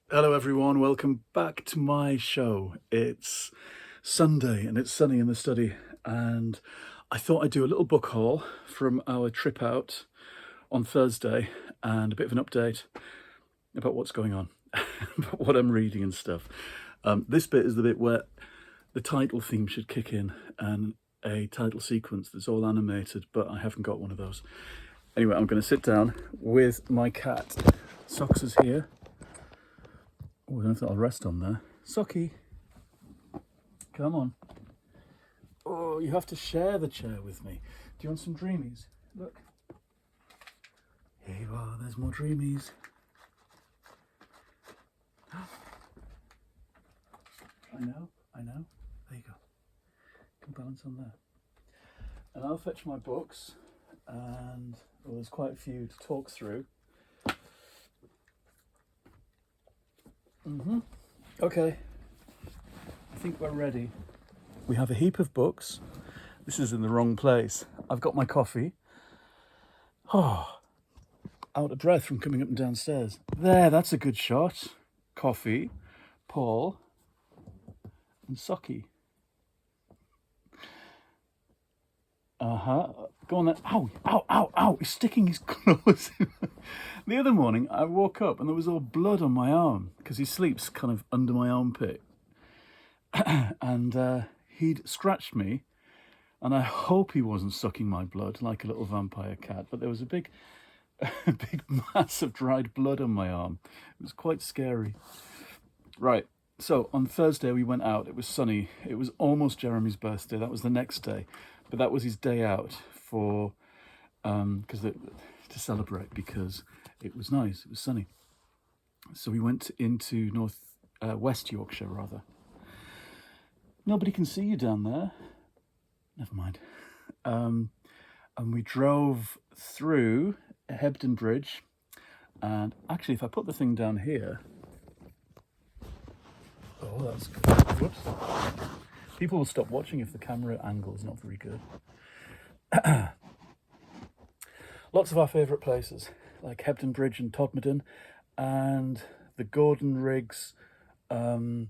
Hello, everyone. Welcome back to my show. It's Sunday and it's sunny in the study, and I thought I'd do a little book haul from our trip out on Thursday and a bit of an update about what's going on, about what I'm reading and stuff. This bit is the bit where the title theme should kick in and a title sequence that's all animated, but I haven't got one of those. Anyway, I'm going to sit down with my cat. Socks is here. Oh, I don't know if that'll rest on there. Socky, come on. Oh, you have to share the chair with me. Do you want some dreamies? Look. Here you are, there's more dreamies. I know. There you go. Can balance on there. And I'll fetch my books, and there's quite a few to talk through. Okay, I think we're ready. We have a heap of books. This is in the wrong place. I've got my coffee. Oh, out of breath from coming up and downstairs. There, that's a good shot. Coffee, Paul, and Socky. Go on then. Ow, ow, ow, ow. He's sticking his claws in. The other morning, I woke up and there was all blood on my arm because he sleeps kind of under my armpit. And he'd scratched me, and I hope he wasn't sucking my blood like a little vampire cat, but there was a big mass of dried blood on my arm. It was quite scary. Right, so on Thursday we went out. It was sunny. It was almost Jeremy's birthday. That was the next day, but that was his day out for to celebrate because it was nice. It was sunny. So we went into West Yorkshire rather. Nobody can see you down there. Never mind. And we drove through Hebden Bridge. And actually, if I put the thing down here... Oh, that's good. Whoops. People will stop watching if the camera angle is not very good. Lots of our favourite places, like Hebden Bridge and Todmorden, and the Gordon Riggs garden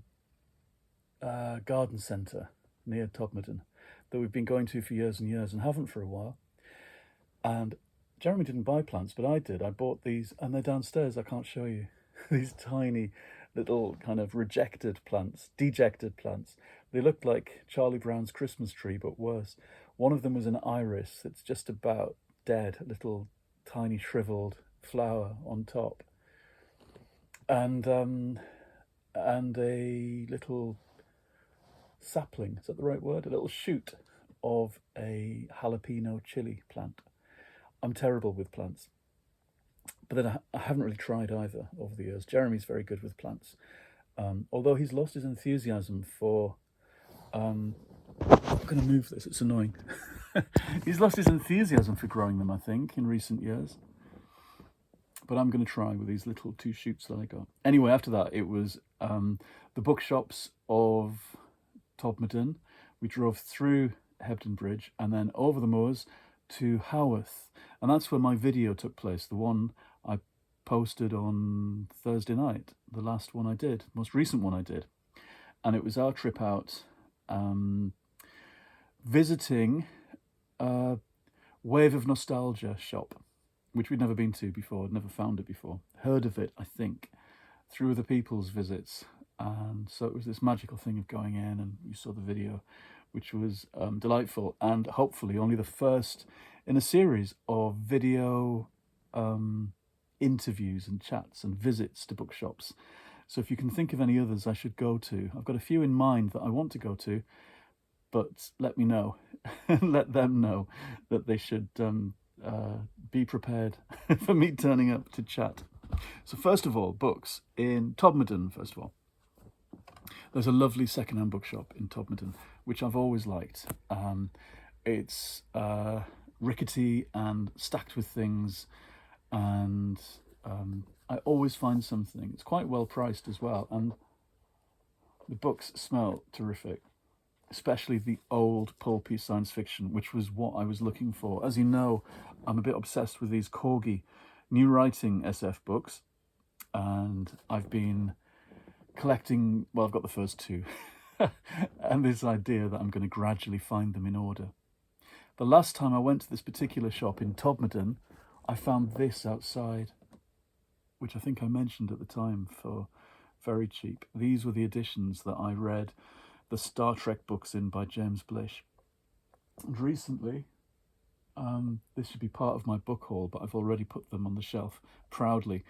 centre near Todmorden that we've been going to for years and years and haven't for a while. And Jeremy didn't buy plants, but I did. I bought these, and they're downstairs. I can't show you. These tiny little kind of dejected plants. They looked like Charlie Brown's Christmas tree, but worse. One of them was an iris that's just about dead, a little tiny shriveled flower on top. And a little sapling, is that the right word? A little shoot of a jalapeno chili plant. I'm terrible with plants, but then I haven't really tried either over the years. Jeremy's very good with plants, although he's lost his enthusiasm for... I'm going to move this, it's annoying. He's lost his enthusiasm for growing them, I think, in recent years. But I'm going to try with these little 2 shoots that I got. Anyway, after that, it was the bookshops of Todmorden. We drove through Hebden Bridge and then over the moors to Haworth. And that's where my video took place, the one I posted on Thursday night, the last one I did, most recent one I did. And it was our trip out visiting a Wave of Nostalgia shop, which we'd never been to before, never found it before. Heard of it, I think, through other people's visits. And so it was this magical thing of going in, and you saw the video, which was delightful, and hopefully only the first in a series of video interviews and chats and visits to bookshops. So if you can think of any others I should go to, I've got a few in mind that I want to go to, but let me know, let them know that they should be prepared for me turning up to chat. So first of all, books in Todmorden, first of all. There's a lovely second-hand bookshop in Todmorden, which I've always liked. It's rickety and stacked with things, and I always find something. It's quite well priced as well, and the books smell terrific, especially the old pulpy science fiction, which was what I was looking for. As you know, I'm a bit obsessed with these Corgi new writing SF books, and I've been collecting, well, I've got the first two, and this idea that I'm going to gradually find them in order. The last time I went to this particular shop in Todmorden, I found this outside, which I think I mentioned at the time, for very cheap. These were the editions that I read the Star Trek books in by James Blish. And recently, this should be part of my book haul, but I've already put them on the shelf proudly.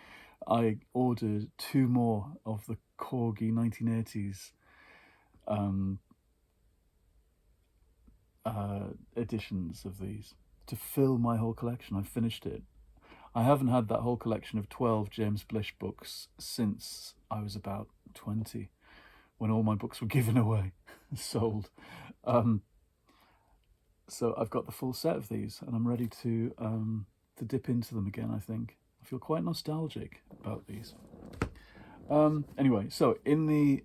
I ordered 2 more of the Corgi 1980s editions of these to fill my whole collection. I finished it. I haven't had that whole collection of 12 James Blish books since I was about 20, when all my books were given away, sold. So I've got the full set of these, and I'm ready to dip into them again, I think. I feel quite nostalgic about these. Anyway, so in the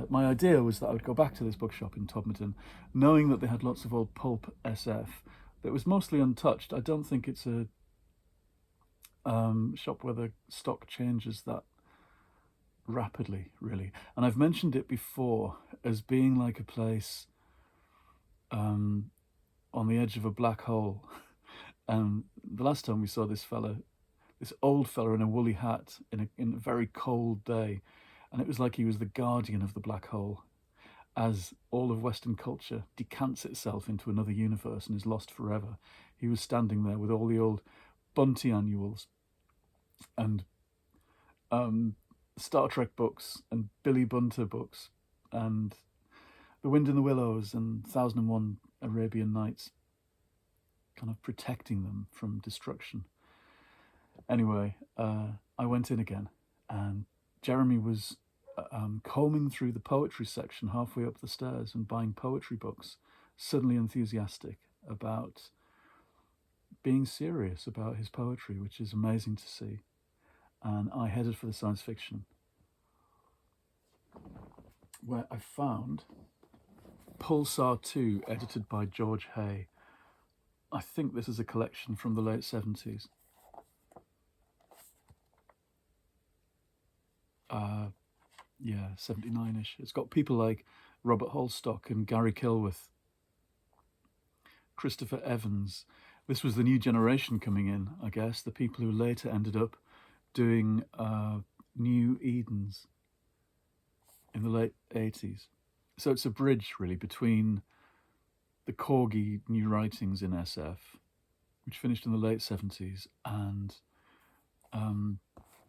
my idea was that I would go back to this bookshop in Todmorden, knowing that they had lots of old pulp SF that was mostly untouched. I don't think it's a shop where the stock changes that rapidly, really. And I've mentioned it before as being like a place on the edge of a black hole. And the last time we saw this old fella in a woolly hat in a very cold day, and it was like he was the guardian of the black hole, as all of Western culture decants itself into another universe and is lost forever. He was standing there with all the old Bunty annuals and Star Trek books and Billy Bunter books and The Wind in the Willows and 1001 Arabian Nights, kind of protecting them from destruction. Anyway, I went in again, and Jeremy was combing through the poetry section halfway up the stairs and buying poetry books, suddenly enthusiastic about being serious about his poetry, which is amazing to see. And I headed for the science fiction, where I found Pulsar 2, edited by George Hay. I think this is a collection from the late 70s. Yeah, 79-ish. It's got people like Robert Holstock and Gary Kilworth, Christopher Evans. This was the new generation coming in, I guess, the people who later ended up doing New Edens in the late 80s. So it's a bridge, really, between the Corgi new writings in SF, which finished in the late 70s, and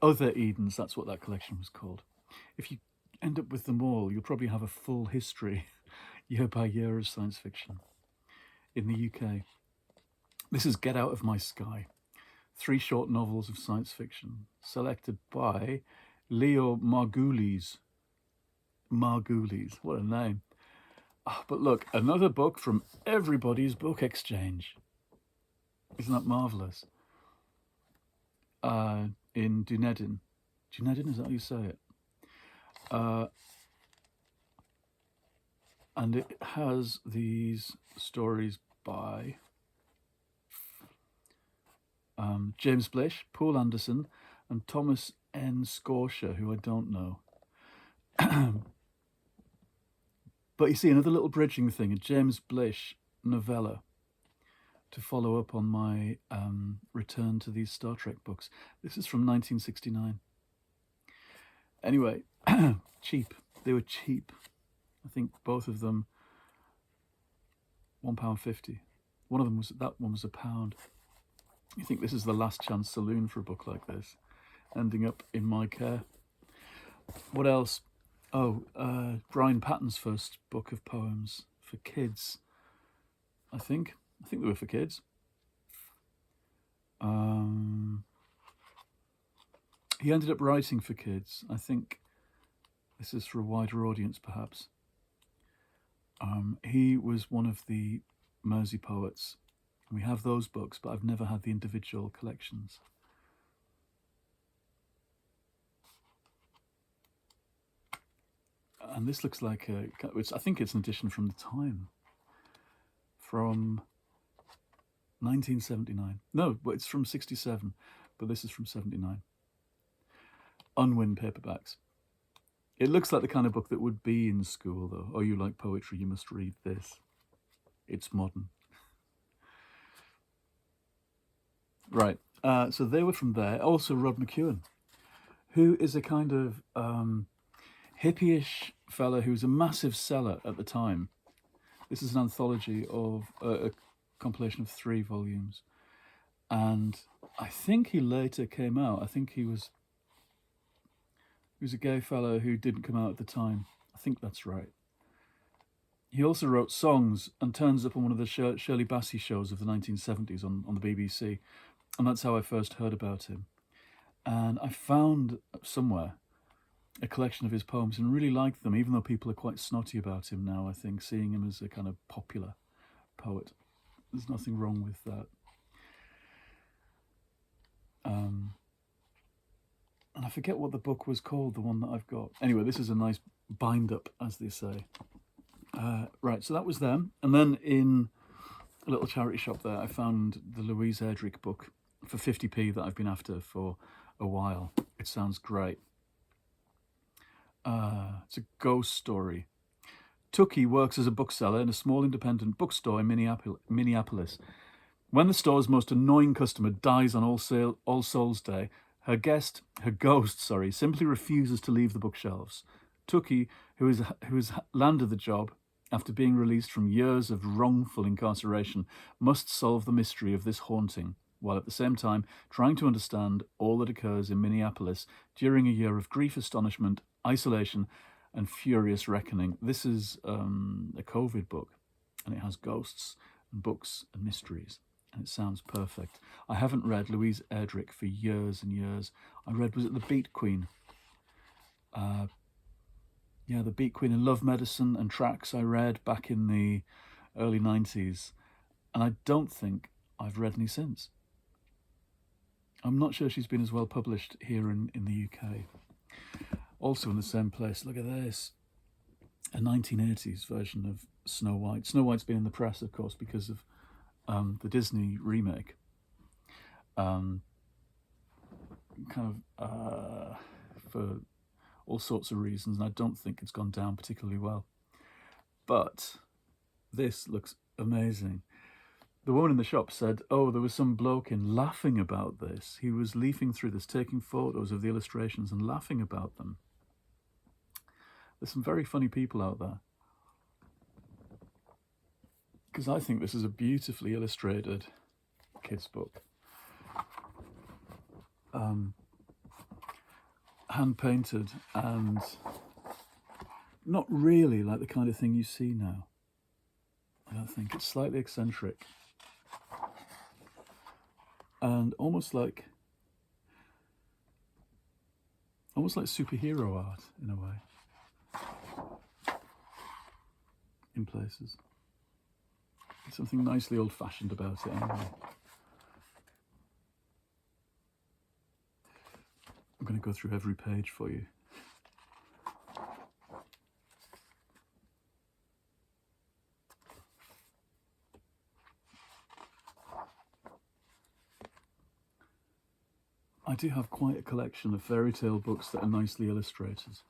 Other Edens, that's what that collection was called. If you end up with them all, you'll probably have a full history, year by year, of science fiction in the UK. This is Get Out of My Sky, 3 short novels of science fiction, selected by Leo Margulies. Margulies, what a name. Oh, but look, another book from Everybody's Book Exchange. Isn't that marvellous? In Dunedin. Dunedin, is that how you say it? And it has these stories by James Blish, Paul Anderson, and Thomas N. Scotia, who I don't know. But you see, another little bridging thing, a James Blish novella to follow up on my return to these Star Trek books. This is from 1969. Anyway, cheap. They were cheap. I think both of them £1.50. One was £1. You think this is the last chance saloon for a book like this, ending up in my care. What else? Oh, Brian Patton's first book of poems for kids. I think they were for kids. He ended up writing for kids. I think this is for a wider audience, perhaps. He was one of the Mersey poets. We have those books, but I've never had the individual collections. And this looks like I think it's an edition from the time, from 1979. No, but it's from 67, but this is from 79. Unwin paperbacks. It looks like the kind of book that would be in school, though. Oh, you like poetry, you must read this. It's modern. Right, so they were from there. Also Rod McEwen, who is a kind of hippie-ish fella who was a massive seller at the time. This is an anthology of a compilation of 3 volumes. And I think he later came out. I think he was a gay fellow who didn't come out at the time. I think that's right. He also wrote songs and turns up on one of the Shirley Bassey shows of the 1970s on the BBC. And that's how I first heard about him. And I found somewhere a collection of his poems and really liked them, even though people are quite snotty about him now, I think, seeing him as a kind of popular poet. There's nothing wrong with that. And I forget what the book was called, the one that I've got. Anyway, this is a nice bind-up, as they say. Right, so that was them. And then in a little charity shop there, I found the Louise Erdrich book for 50p that I've been after for a while. It sounds great. It's a ghost story. Tookie works as a bookseller in a small independent bookstore in Minneapolis. When the store's most annoying customer dies on All Souls Day, her ghost, simply refuses to leave the bookshelves. Tookie, who has landed the job after being released from years of wrongful incarceration, must solve the mystery of this haunting, while at the same time trying to understand all that occurs in Minneapolis during a year of grief, astonishment, isolation, and furious reckoning. This is a COVID book, and it has ghosts and books and mysteries, and it sounds perfect. I haven't read Louise Erdrich for years and years. I read, was it The Beat Queen? The Beat Queen and Love Medicine and Tracks I read back in the early 90s, and I don't think I've read any since. I'm not sure she's been as well published here in the UK. Also in the same place, look at this, a 1980s version of Snow White. Snow White's been in the press, of course, because of the Disney remake. For all sorts of reasons, and I don't think it's gone down particularly well. But this looks amazing. The woman in the shop said, oh, there was some bloke in laughing about this. He was leafing through this, taking photos of the illustrations and laughing about them. There's some very funny people out there. Because I think this is a beautifully illustrated kids' book. Hand-painted and not really like the kind of thing you see now. I don't think. It's slightly eccentric. And almost like superhero art in a way. In places. There's something nicely old-fashioned about it anyway. I'm going to go through every page for you. I do have quite a collection of fairy tale books that are nicely illustrated.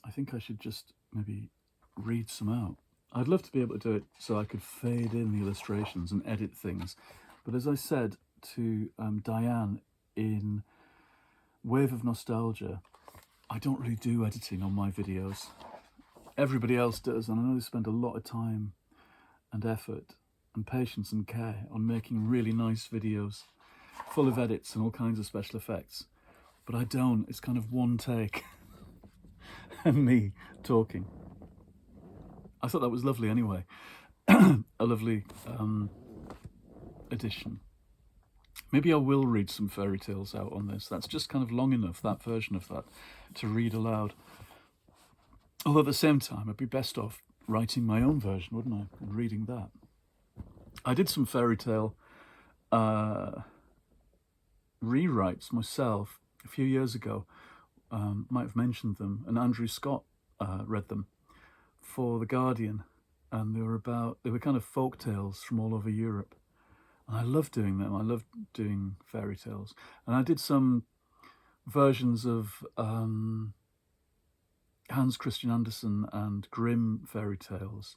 I think I should just maybe read some out. I'd love to be able to do it so I could fade in the illustrations and edit things. But as I said to Diane in Wave of Nostalgia, I don't really do editing on my videos. Everybody else does, and I know they spend a lot of time and effort and patience and care on making really nice videos full of edits and all kinds of special effects. But I don't. It's kind of one take and me talking. I thought that was lovely anyway. A lovely addition. Maybe I will read some fairy tales out on this. That's just kind of long enough, that version of that, to read aloud. Although at the same time, I'd be best off writing my own version, wouldn't I? And reading that. I did some fairy tale rewrites myself a few years ago. Might have mentioned them, and Andrew Scott read them for The Guardian, and they were kind of folk tales from all over Europe. And I love doing them. I love doing fairy tales. And I did some versions of Hans Christian Andersen and Grimm fairy tales.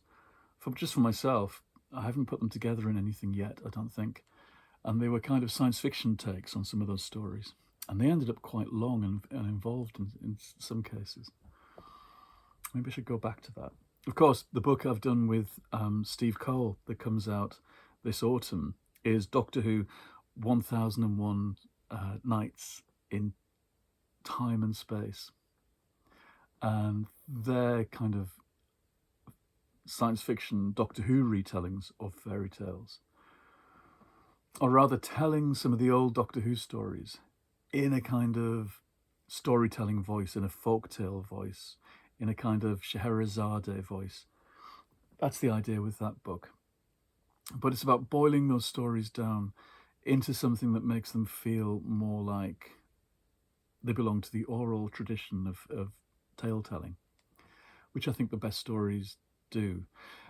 Just for myself, I haven't put them together in anything yet, I don't think. And they were kind of science fiction takes on some of those stories. And they ended up quite long and involved in some cases. Maybe I should go back to that. Of course, the book I've done with Steve Cole that comes out this autumn is Doctor Who 1001 Nights in Time and Space. And they're kind of science fiction Doctor Who retellings of fairy tales. Or rather, telling some of the old Doctor Who stories in a kind of storytelling voice, in a folktale voice, in a kind of Scheherazade voice. That's the idea with that book. But it's about boiling those stories down into something that makes them feel more like they belong to the oral tradition of tale-telling, which I think the best stories do.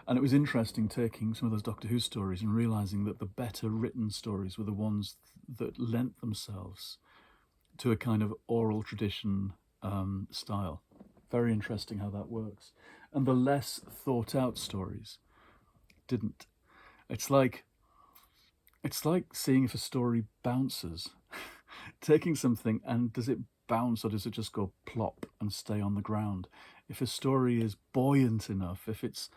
And it was interesting taking some of those Doctor Who stories and realising that the better written stories were the ones that lent themselves to a kind of oral tradition style. Very interesting how that works. And the less thought out stories didn't. It's like seeing if a story bounces. Taking something and does it bounce or does it just go plop and stay on the ground? If a story is buoyant enough, if it's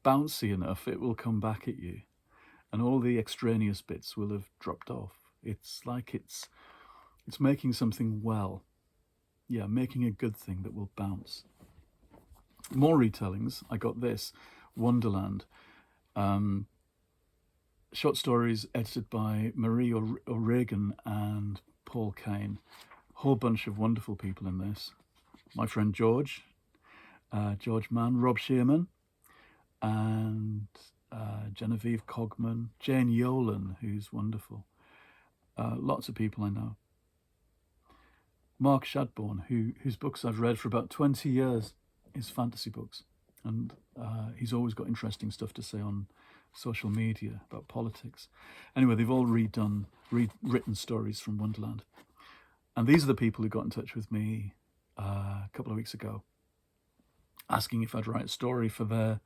bouncy enough, it will come back at you. And all the extraneous bits will have dropped off. It's like it's making something well. Yeah, making a good thing that will bounce. More retellings. I got this, Wonderland. Short stories edited by Marie O'Regan and Paul Kane. Whole bunch of wonderful people in this. My friend George Mann, Rob Shearman, and Genevieve Cogman, Jane Yolen, who's wonderful. Lots of people I know. Mark Shadbourne, whose books I've read for about 20 years, his fantasy books. And he's always got interesting stuff to say on social media about politics. Anyway, they've all written stories from Wonderland. And these are the people who got in touch with me a couple of weeks ago, asking if I'd write a story for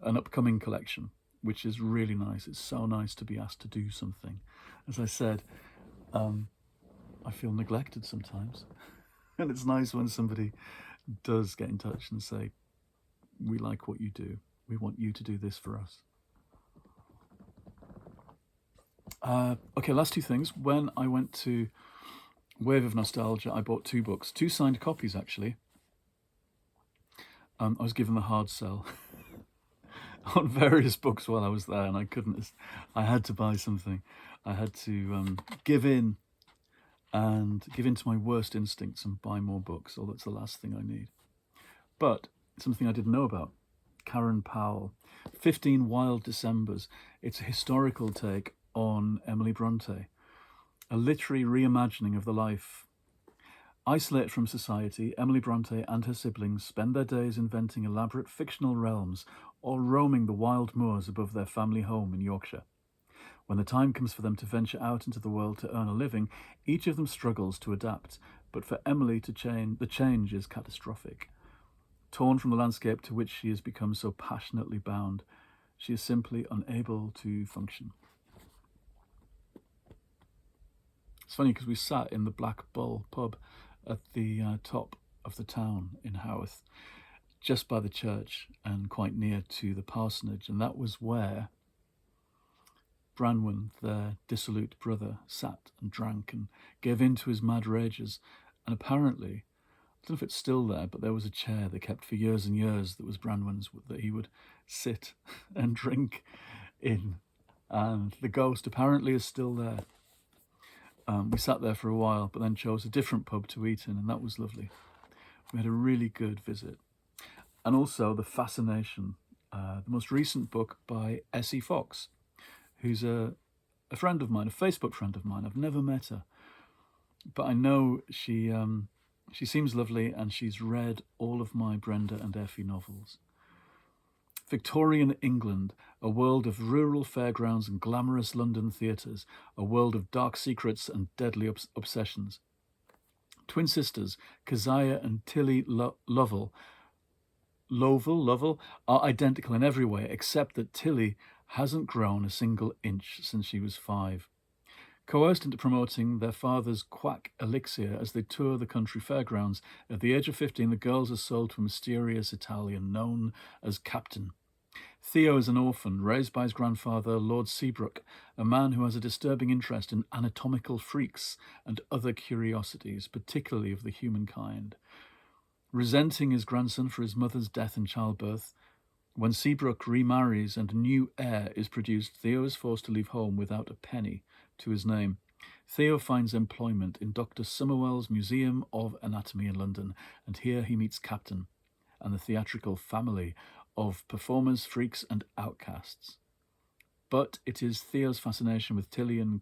an upcoming collection, which is really nice. It's so nice to be asked to do something. As I said, I feel neglected sometimes. And it's nice when somebody does get in touch and say, we like what you do. We want you to do this for us. Okay, last two things. When I went to Wave of Nostalgia, I bought 2 books, 2 signed copies actually. I was given the hard sell on various books while I was there, and I had to buy something. I had to give in to my worst instincts and buy more books, or that's the last thing I need. But something I didn't know about, Karen Powell, 15 Wild Decembers. It's a historical take on Emily Bronte, a literary reimagining of the life. Isolated from society, Emily Bronte and her siblings spend their days inventing elaborate fictional realms or roaming the wild moors above their family home in Yorkshire. When the time comes for them to venture out into the world to earn a living, each of them struggles to adapt, but for Emily the change is catastrophic. Torn from the landscape to which she has become so passionately bound, she is simply unable to function. It's funny because we sat in the Black Bull pub at the top of the town in Haworth, just by the church and quite near to the parsonage, and that was where Branwen, their dissolute brother, sat and drank and gave in to his mad rages. And apparently, I don't know if it's still there, but there was a chair they kept for years and years that was Branwen's, that he would sit and drink in. And the ghost apparently is still there. We sat there for a while, but then chose a different pub to eat in, and that was lovely. We had a really good visit. And also The Fascination, the most recent book by Essie Fox, who's a friend of mine, a Facebook friend of mine. I've never met her, but I know she seems lovely, and she's read all of my Brenda and Effie novels. Victorian England, a world of rural fairgrounds and glamorous London theatres, a world of dark secrets and deadly obsessions. Twin sisters, Keziah and Tilly Lovell, Lovell are identical in every way, except that Tilly hasn't grown a single inch since she was 5. Coerced into promoting their father's quack elixir as they tour the country fairgrounds, at the age of 15, the girls are sold to a mysterious Italian known as Captain. Theo is an orphan, raised by his grandfather, Lord Seabrook, a man who has a disturbing interest in anatomical freaks and other curiosities, particularly of the human kind. Resenting his grandson for his mother's death in childbirth, when Seabrook remarries and a new heir is produced, Theo is forced to leave home without a penny to his name. Theo finds employment in Dr. Somerwell's Museum of Anatomy in London, and here he meets Captain and the theatrical family of performers, freaks, and outcasts. But it is Theo's fascination with Tilly and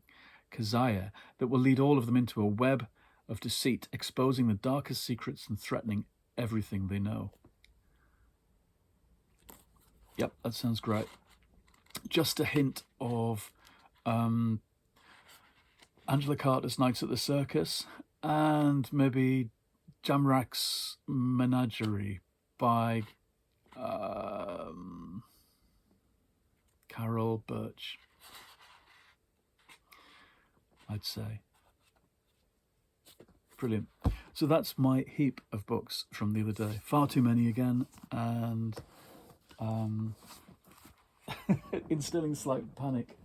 Keziah that will lead all of them into a web of deceit, exposing the darkest secrets and threatening everything they know. Yep, that sounds great. Just a hint of Angela Carter's Nights at the Circus and maybe Jamrak's Menagerie by Carol Birch, I'd say. Brilliant. So that's my heap of books from the other day. Far too many again, and instilling slight panic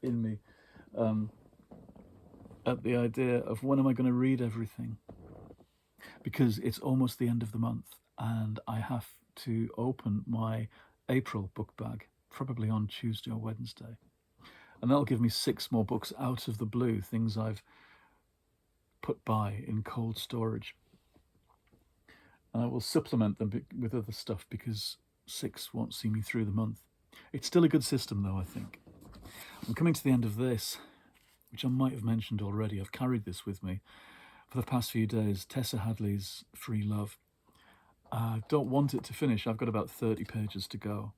in me at the idea of when am I going to read everything, because it's almost the end of the month and I have to open my April book bag probably on Tuesday or Wednesday, and that'll give me 6 more books out of the blue, things I've put by in cold storage, and I will supplement them with other stuff because 6 won't see me through the month. It's still a good system though, I think. I'm coming to the end of this, which I might have mentioned already. I've carried this with me for the past few days, Tessa Hadley's Free Love. I don't want it to finish. I've got about 30 pages to go.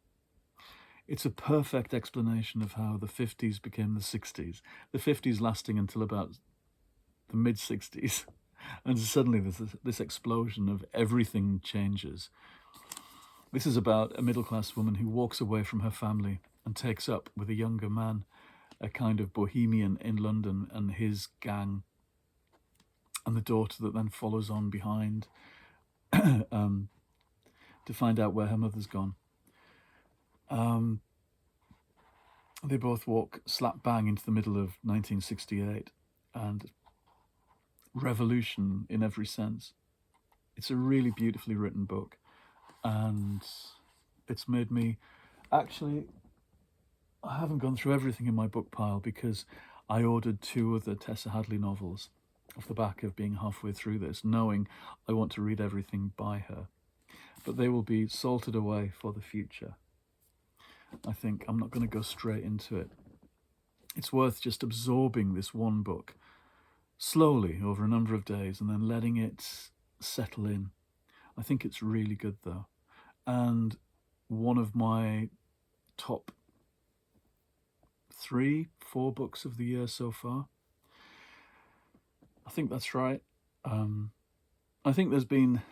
It's a perfect explanation of how the 50s became the 60s, the 50s lasting until about the mid-60s, and suddenly there's this explosion of everything changes. This is about a middle-class woman who walks away from her family and takes up with a younger man, a kind of bohemian in London, and his gang, and the daughter that then follows on behind to find out where her mother's gone. They both walk slap bang into the middle of 1968 and revolution in every sense. It's a really beautifully written book, and it's made me actually, I haven't gone through everything in my book pile because I ordered 2 other Tessa Hadley novels off the back of being halfway through this, knowing I want to read everything by her, but they will be salted away for the future. I think I'm not going to go straight into it. It's worth just absorbing this one book slowly over a number of days and then letting it settle in. I think it's really good though, and one of my top 3-4 books of the year so far. I think that's right. I think there's been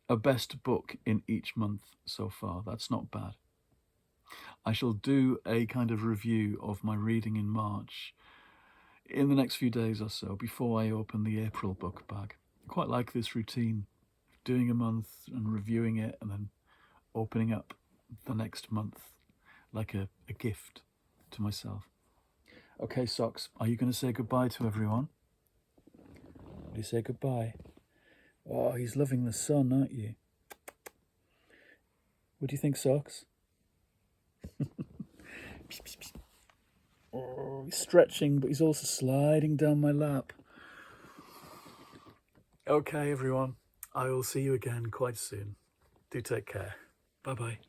a best book in each month so far. That's not bad. I shall do a kind of review of my reading in March in the next few days or so before I open the April book bag. I quite like this routine, doing a month and reviewing it and then opening up the next month like a gift to myself. Okay, Socks, are you going to say goodbye to everyone? Will you say goodbye? Oh, he's loving the sun, aren't you? What do you think, Socks? Oh, he's stretching, but he's also sliding down my lap. Okay, everyone. I will see you again quite soon. Do take care. Bye-bye.